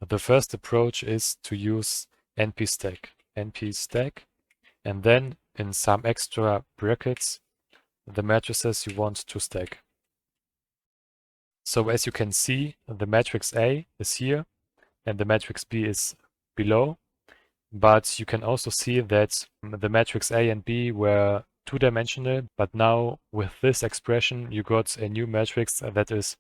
The first approach is to use np stack, and then in some extra brackets, the matrices you want to stack. So as you can see, the matrix A is here and the matrix B is below, but you can also see that the matrix A and B were two-dimensional, but now with this expression you got a new matrix that is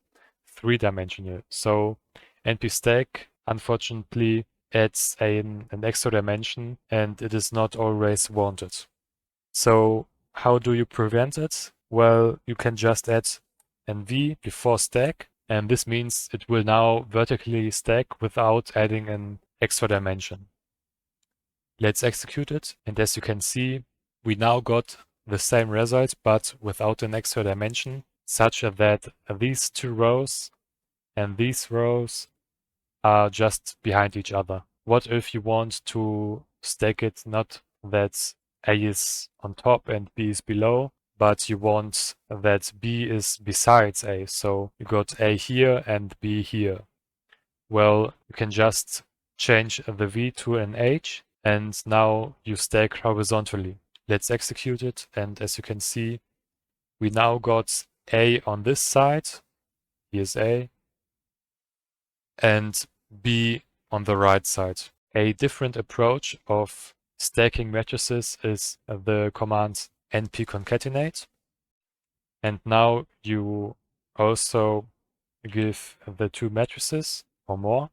three-dimensional. So np stack unfortunately adds an extra dimension and it is not always wanted. So how do you prevent it? Well, you can just add nv before stack, and this means it will now vertically stack without adding an extra dimension. Let's execute it, and as you can see, we now got the same result but without an extra dimension, such that these two rows and these rows are just behind each other. What if you want to stack it not that A is on top and B is below, but you want that B is besides A, so you got A here and B here? Well, you can just change the V to an H, and now you stack horizontally. Let's execute it, and as you can see, we now got A on this side, here's A, and B on the right side. A different approach of stacking matrices is the command np concatenate. And now you also give the two matrices or more.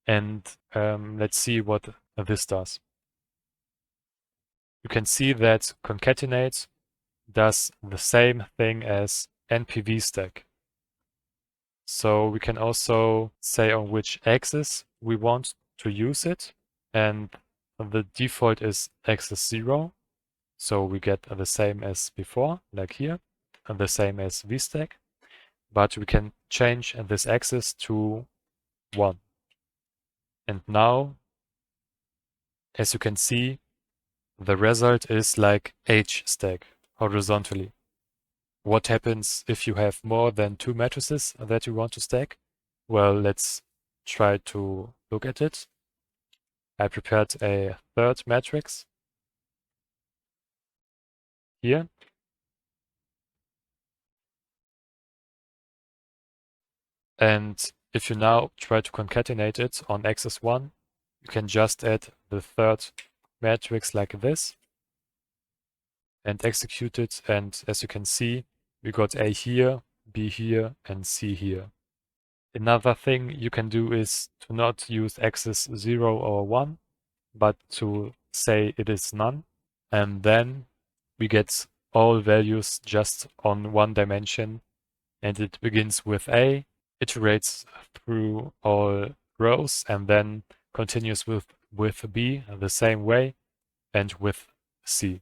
And let's see what this does. You can see that concatenate does the same thing as npv stack. So we can also say on which axis we want to use it, and the default is axis 0. So we get the same as before, like here, and the same as vstack, but we can change this axis to 1. And now, as you can see, the result is like H stack horizontally. What happens if you have more than two matrices that you want to stack? Well, let's try to look at it. I prepared a third matrix here. And if you now try to concatenate it on axis 1, you can just add the third matrix like this and execute it. And as you can see, we got A here, B here, and C here. Another thing you can do is to not use axis 0 or 1, but to say it is none. And then we get all values just on one dimension. And it begins with A, iterates through all rows, and then continues with B the same way, and with C.